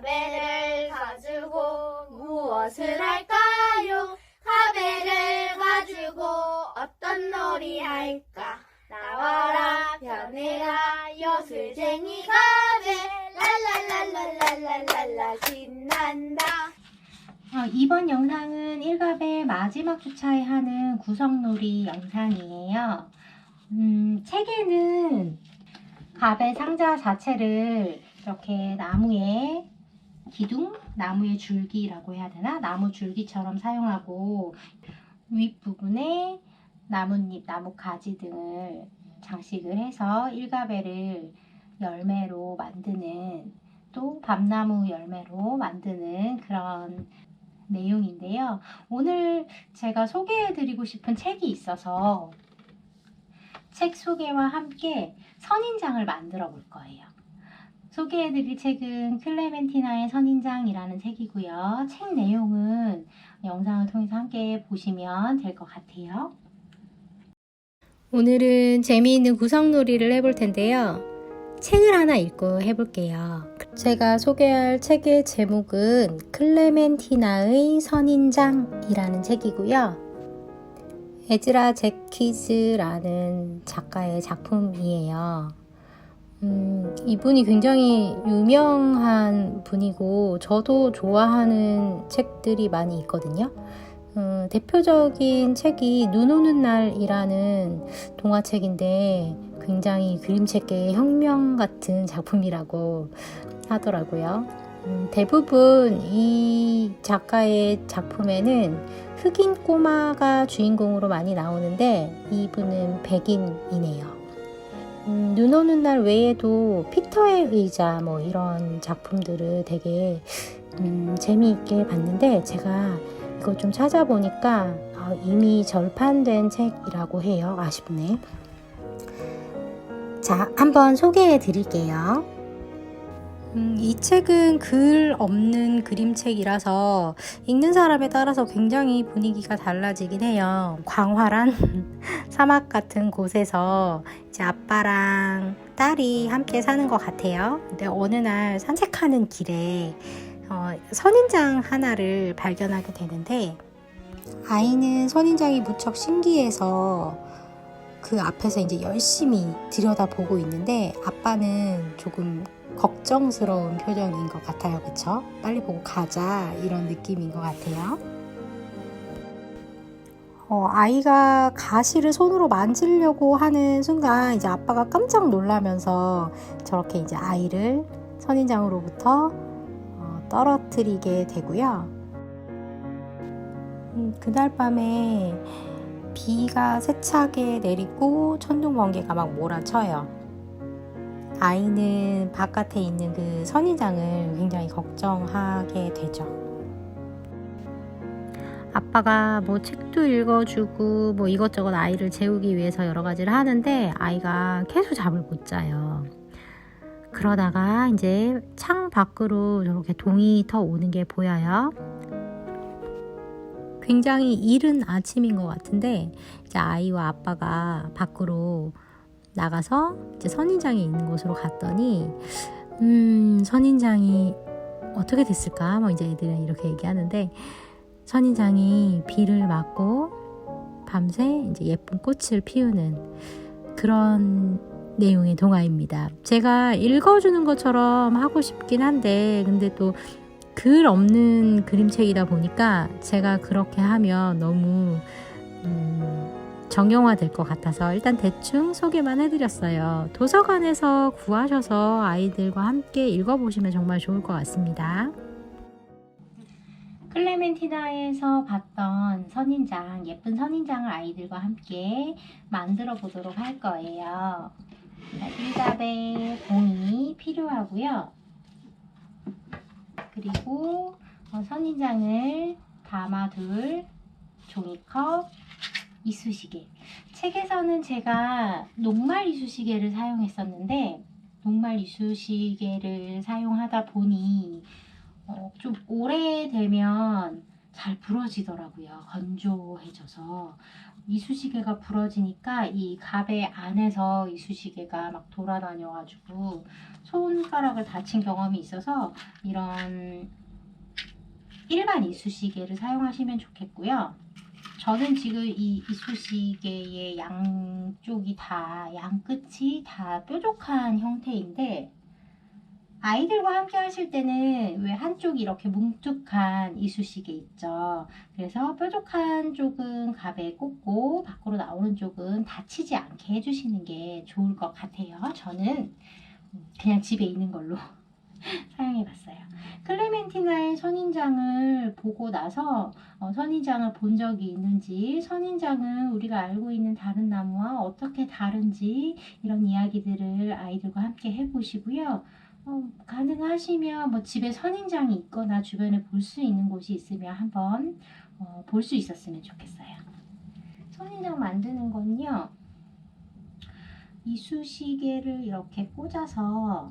가베를 가지고 무엇을 할까요? 가베를 가지고 어떤 놀이 할까? 나와라 변해라 여술쟁이 가베 랄랄랄랄랄랄랄라 신난다. 이번 영상은 1갑의 마지막 주차에 하는 구성놀이 영상이에요. 책에는 갑의 상자 자체를 이렇게 나무의 기둥, 나무의 줄기라고 해야 되나? 나무 줄기처럼 사용하고 윗부분에 나뭇잎, 나뭇가지 등을 장식을 해서 1가베를 열매로 만드는, 또 밤나무 열매로 만드는 그런 내용인데요. 오늘 제가 소개해드리고 싶은 책이 있어서 책 소개와 함께 선인장을 만들어 볼 거예요. 소개해드릴 책은 클레멘티나의 선인장이라는 책이고요. 책 내용은 영상을 통해서 함께 보시면 될 것 같아요. 오늘은 재미있는 구성놀이를 해볼 텐데요. 책을 하나 읽고 해볼게요. 제가 소개할 책의 제목은 클레멘티나의 선인장이라는 책이고요. 에즈라 제키즈라는 작가의 작품이에요. 이분이 굉장히 유명한 분이고 저도 좋아하는 책들이 많이 있거든요. 대표적인 책이 눈 오는 날이라는 동화책인데 굉장히 그림책계의 혁명 같은 작품이라고 하더라고요. 대부분 이 작가의 작품에는 흑인 꼬마가 주인공으로 많이 나오는데 이분은 백인이네요. 눈 오는 날 외에도 피터의 의자 뭐 이런 작품들을 되게 재미있게 봤는데 제가 이거 좀 찾아보니까 이미 절판된 책이라고 해요. 아쉽네. 자, 한번 소개해 드릴게요. 이 책은 글 없는 그림책이라서 읽는 사람에 따라서 굉장히 분위기가 달라지긴 해요. 광활한 사막 같은 곳에서 이제 아빠랑 딸이 함께 사는 것 같아요. 근데 어느 날 산책하는 길에 선인장 하나를 발견하게 되는데 아이는 선인장이 무척 신기해서 그 앞에서 이제 열심히 들여다보고 있는데 아빠는 조금 걱정스러운 표정인 것 같아요. 그쵸? 빨리 보고 가자 이런 느낌인 것 같아요. 아이가 가시를 손으로 만지려고 하는 순간 이제 아빠가 깜짝 놀라면서 저렇게 이제 아이를 선인장으로부터 떨어뜨리게 되고요. 그날 밤에 비가 세차게 내리고 천둥 번개가 막 몰아쳐요. 아이는 바깥에 있는 그 선인장을 굉장히 걱정하게 되죠. 아빠가 뭐 책도 읽어주고 뭐 이것저것 아이를 재우기 위해서 여러 가지를 하는데 아이가 계속 잠을 못 자요. 그러다가 이제 창 밖으로 저렇게 동이 터 오는 게 보여요. 굉장히 이른 아침인 것 같은데 이제 아이와 아빠가 밖으로 나가서 이제 선인장이 있는 곳으로 갔더니 선인장이 어떻게 됐을까? 뭐 이제 애들은 이렇게 얘기하는데 선인장이 비를 맞고 밤새 이제 예쁜 꽃을 피우는 그런 내용의 동화입니다. 제가 읽어주는 것처럼 하고 싶긴 한데 근데 또 글 없는 그림책이다 보니까 제가 그렇게 하면 너무 정형화 될 것 같아서 일단 대충 소개만 해드렸어요. 도서관에서 구하셔서 아이들과 함께 읽어보시면 정말 좋을 것 같습니다. 클레멘티나에서 봤던 선인장, 예쁜 선인장을 아이들과 함께 만들어 보도록 할 거예요. 1갑의 봉이 필요하고요. 그리고 선인장을 담아둘 종이컵, 이쑤시개. 책에서는 제가 녹말 이쑤시개를 사용했었는데 녹말 이쑤시개를 사용하다 보니 좀 오래되면 잘 부러지더라고요. 건조해져서 이쑤시개가 부러지니까 이 갑의 안에서 이쑤시개가 막 돌아다녀가지고 손가락을 다친 경험이 있어서 이런 일반 이쑤시개를 사용하시면 좋겠고요. 저는 지금 이 이쑤시개의 양쪽이 다, 양끝이 다 뾰족한 형태인데, 아이들과 함께 하실 때는 왜 한쪽이 이렇게 뭉툭한 이쑤시개 있죠. 그래서 뾰족한 쪽은 갑에 꽂고 밖으로 나오는 쪽은 다치지 않게 해주시는 게 좋을 것 같아요. 저는 그냥 집에 있는 걸로 사용해 봤어요. 클레멘티나의 선인장을 보고 나서 선인장을 본 적이 있는지, 선인장은 우리가 알고 있는 다른 나무와 어떻게 다른지 이런 이야기들을 아이들과 함께 해보시고요. 가능하시면 뭐 집에 선인장이 있거나 주변에 볼 수 있는 곳이 있으면 한번 볼 수 있었으면 좋겠어요. 선인장 만드는 건요, 이쑤시개를 이렇게 꽂아서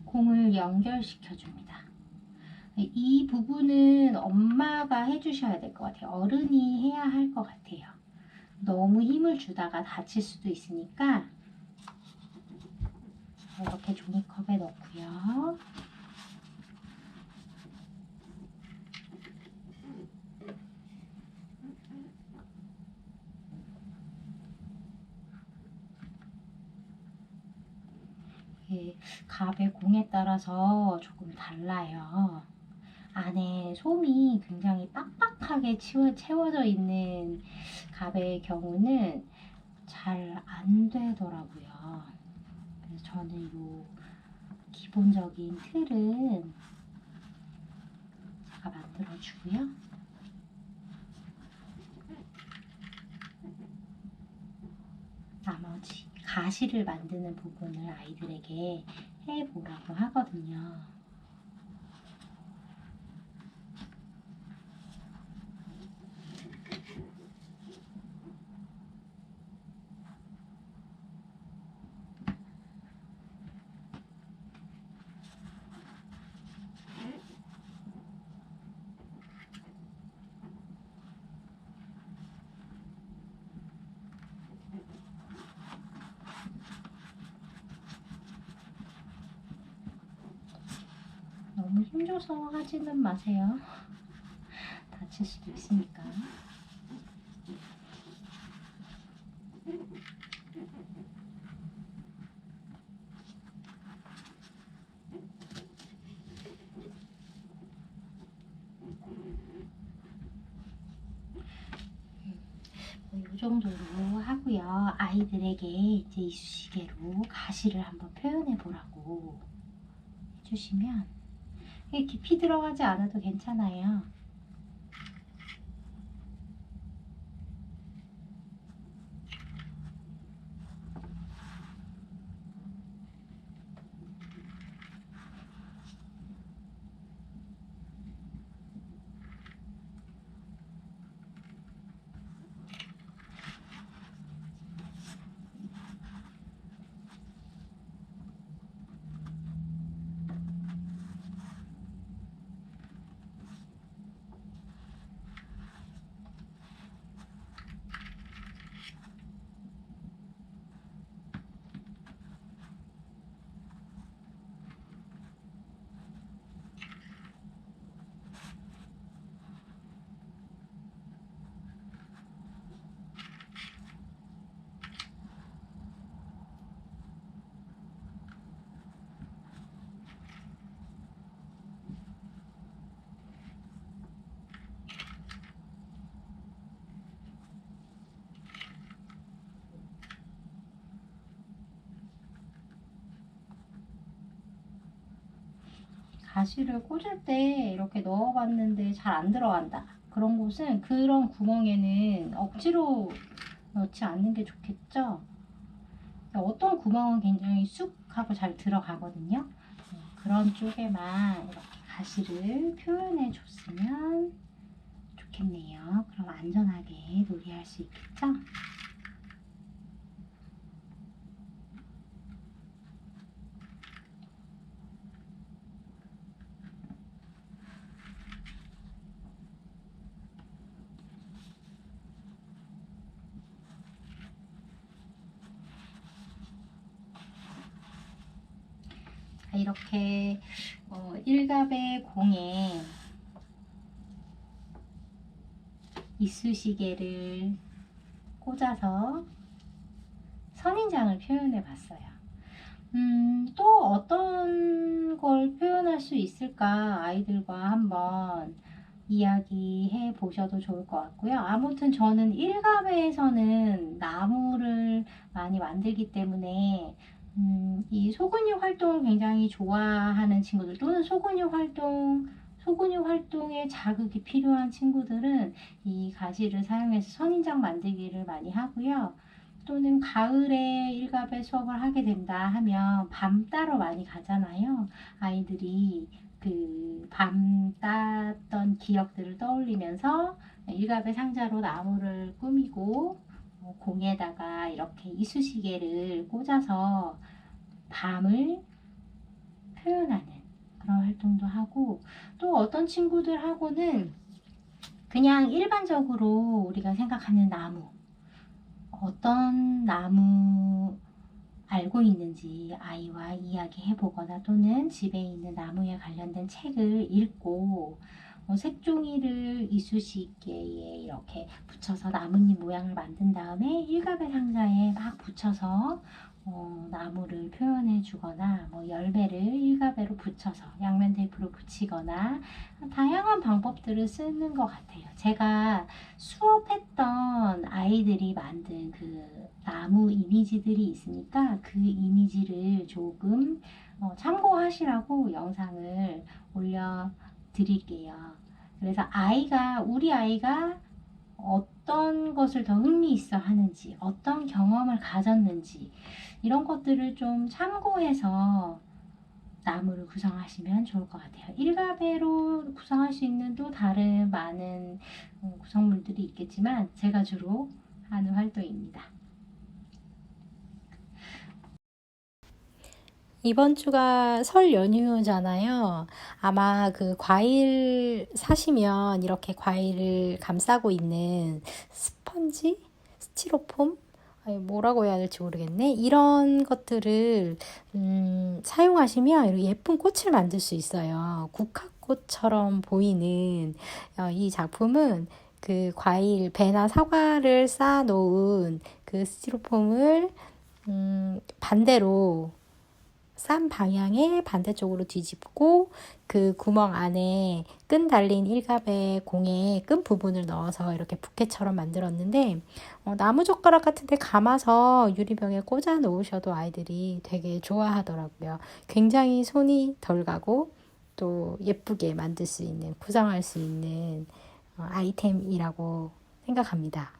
공을 연결시켜 줍니다. 이 부분은 엄마가 해주셔야 될 것 같아요. 어른이 해야 할 것 같아요. 너무 힘을 주다가 다칠 수도 있으니까 이렇게 종이컵에 넣고요. 갑의 공에 따라서 조금 달라요. 안에 솜이 굉장히 빡빡하게 채워져 있는 갑의 경우는 잘 안 되더라고요. 그래서 저는 이 기본적인 틀은 제가 만들어 주고요. 나머지 가시를 만드는 부분을 아이들에게 해보라고 하거든요. 너무 힘줘서 하지는 마세요. 다칠 수도 있으니까. 이 정도로 하고요. 아이들에게 이제 이쑤시개로 가시를 한번 표현해 보라고 해주시면 깊이 들어가지 않아도 괜찮아요. 가시를 꽂을 때 이렇게 넣어봤는데 잘 안 들어간다. 그런 곳은 그런 구멍에는 억지로 넣지 않는 게 좋겠죠. 어떤 구멍은 굉장히 쑥 하고 잘 들어가거든요. 그런 쪽에만 이렇게 가시를 표현해 줬으면 좋겠네요. 그럼 안전하게 놀이할 수 있겠죠? 이렇게 일갑의 공에 이쑤시개를 꽂아서 선인장을 표현해 봤어요. 또 어떤 걸 표현할 수 있을까 아이들과 한번 이야기해 보셔도 좋을 것 같고요. 아무튼 저는 일갑에서는 나무를 많이 만들기 때문에 이 소근육 활동을 굉장히 좋아하는 친구들 또는 소근육 활동에 자극이 필요한 친구들은 이 가지를 사용해서 선인장 만들기를 많이 하고요. 또는 가을에 일갑에 수업을 하게 된다 하면 밤 따러 많이 가잖아요. 아이들이 그 밤 땄던 기억들을 떠올리면서 일갑의 상자로 나무를 꾸미고 공에다가 이렇게 이쑤시개를 꽂아서 밤을 표현하는 그런 활동도 하고, 또 어떤 친구들하고는 그냥 일반적으로 우리가 생각하는 나무, 어떤 나무 알고 있는지 아이와 이야기해 보거나 또는 집에 있는 나무에 관련된 책을 읽고 색종이를 이쑤시개에 이렇게 붙여서 나뭇잎 모양을 만든 다음에 일갑의 상자에 막 붙여서 나무를 표현해 주거나 열매를 일갑에로 붙여서 양면 테이프로 붙이거나 다양한 방법들을 쓰는 것 같아요. 제가 수업했던 아이들이 만든 그 나무 이미지들이 있으니까 그 이미지를 조금 참고하시라고 영상을 올려드릴게요. 그래서 우리 아이가 어떤 것을 더 흥미있어 하는지, 어떤 경험을 가졌는지, 이런 것들을 좀 참고해서 나무를 구성하시면 좋을 것 같아요. 일갑으로 구성할 수 있는 또 다른 많은 구성물들이 있겠지만 제가 주로 하는 활동입니다. 이번 주가 설 연휴잖아요. 아마 그 과일 사시면 이렇게 과일을 감싸고 있는 스펀지? 스티로폼? 뭐라고 해야 될지 모르겠네. 이런 것들을 사용하시면 이렇게 예쁜 꽃을 만들 수 있어요. 국화꽃처럼 보이는 이 작품은 그 과일, 배나 사과를 쌓아 놓은 그 스티로폼을 반대로 싼 방향에 반대쪽으로 뒤집고 그 구멍 안에 끈 달린 일갑의 공에 끈 부분을 넣어서 이렇게 부케처럼 만들었는데 나무젓가락 같은 데 감아서 유리병에 꽂아 놓으셔도 아이들이 되게 좋아하더라고요. 굉장히 손이 덜 가고 또 예쁘게 만들 수 있는, 구성할 수 있는 아이템이라고 생각합니다.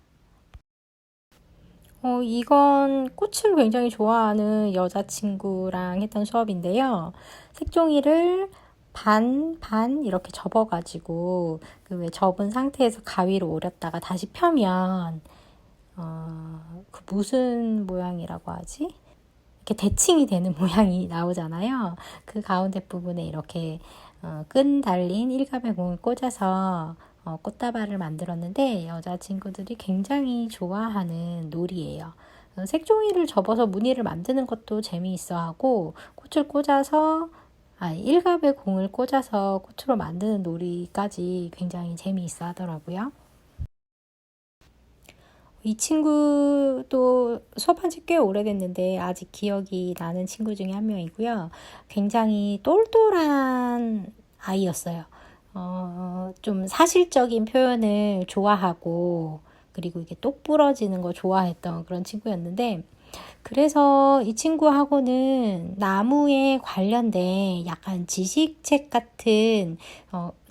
이건 꽃을 굉장히 좋아하는 여자친구랑 했던 수업인데요. 색종이를 반 이렇게 접어가지고 그 왜 접은 상태에서 가위로 오렸다가 다시 펴면 그 무슨 모양이라고 하지? 이렇게 대칭이 되는 모양이 나오잖아요. 그 가운데 부분에 이렇게 끈 달린 일갑의 공을 꽂아서 꽃다발을 만들었는데 여자친구들이 굉장히 좋아하는 놀이예요. 색종이를 접어서 무늬를 만드는 것도 재미있어 하고 꽃을 꽂아서 일갑의 공을 꽂아서 꽃으로 만드는 놀이까지 굉장히 재미있어 하더라고요. 이 친구도 수업한 지 꽤 오래됐는데 아직 기억이 나는 친구 중에 한 명이고요. 굉장히 똘똘한 아이였어요. 좀 사실적인 표현을 좋아하고 그리고 이게 똑 부러지는 거 좋아했던 그런 친구였는데, 그래서 이 친구하고는 나무에 관련된 약간 지식책 같은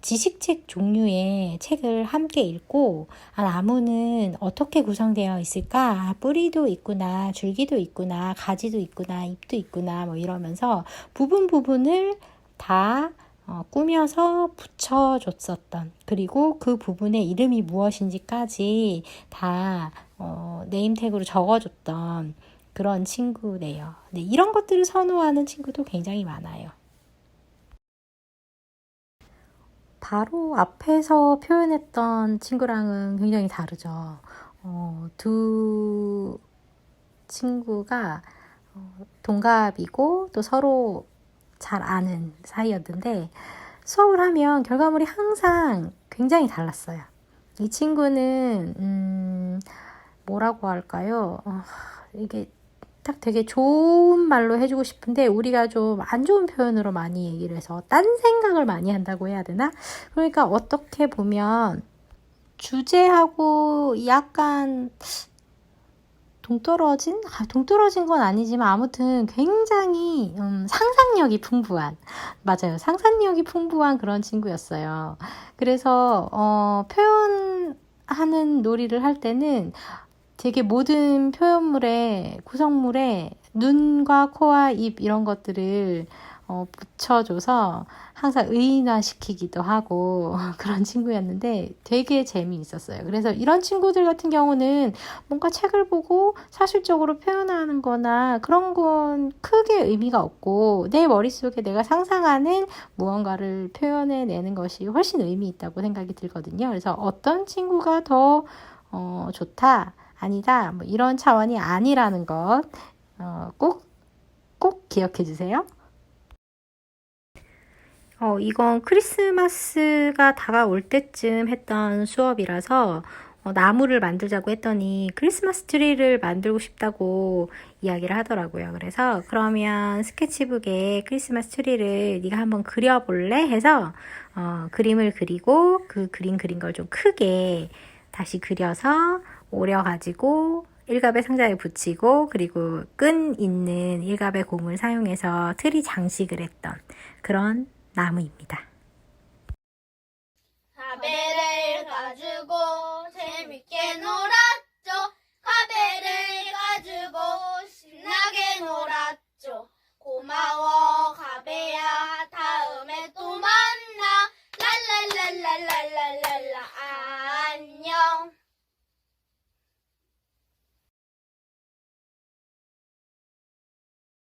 지식책 종류의 책을 함께 읽고 나무는 어떻게 구성되어 있을까? 뿌리도 있구나, 줄기도 있구나, 가지도 있구나, 잎도 있구나 이러면서 부분을 다 꾸며서 붙여줬었던, 그리고 그 부분의 이름이 무엇인지까지 다 네임택으로 적어줬던 그런 친구네요. 네, 이런 것들을 선호하는 친구도 굉장히 많아요. 바로 앞에서 표현했던 친구랑은 굉장히 다르죠. 두 친구가 동갑이고 또 서로 잘 아는 사이였는데 수업을 하면 결과물이 항상 굉장히 달랐어요. 이 친구는 뭐라고 할까요? 이게 딱 되게 좋은 말로 해주고 싶은데 우리가 좀 안 좋은 표현으로 많이 얘기를 해서 딴 생각을 많이 한다고 해야 되나? 그러니까 어떻게 보면 주제하고 약간 동떨어진 건 아니지만 아무튼 굉장히 상상력이 풍부한, 맞아요. 상상력이 풍부한 그런 친구였어요. 그래서 표현하는 놀이를 할 때는 되게 모든 표현물에 구성물에 눈과 코와 입 이런 것들을 붙여줘서 항상 의인화시키기도 하고 그런 친구였는데 되게 재미있었어요. 그래서 이런 친구들 같은 경우는 뭔가 책을 보고 사실적으로 표현하는 거나 그런 건 크게 의미가 없고 내 머릿속에 내가 상상하는 무언가를 표현해내는 것이 훨씬 의미 있다고 생각이 들거든요. 그래서 어떤 친구가 더 좋다, 아니다, 뭐 이런 차원이 아니라는 것 꼭 기억해 주세요. 이건 크리스마스가 다가올 때쯤 했던 수업이라서 나무를 만들자고 했더니 크리스마스 트리를 만들고 싶다고 이야기를 하더라고요. 그래서 그러면 스케치북에 크리스마스 트리를 네가 한번 그려볼래? 해서 그림을 그리고 그 그린 걸 좀 크게 다시 그려서 오려가지고 일갑의 상자에 붙이고 그리고 끈 있는 일갑의 공을 사용해서 트리 장식을 했던 그런 나무입니다. 가베를 가지고 재밌게 놀아.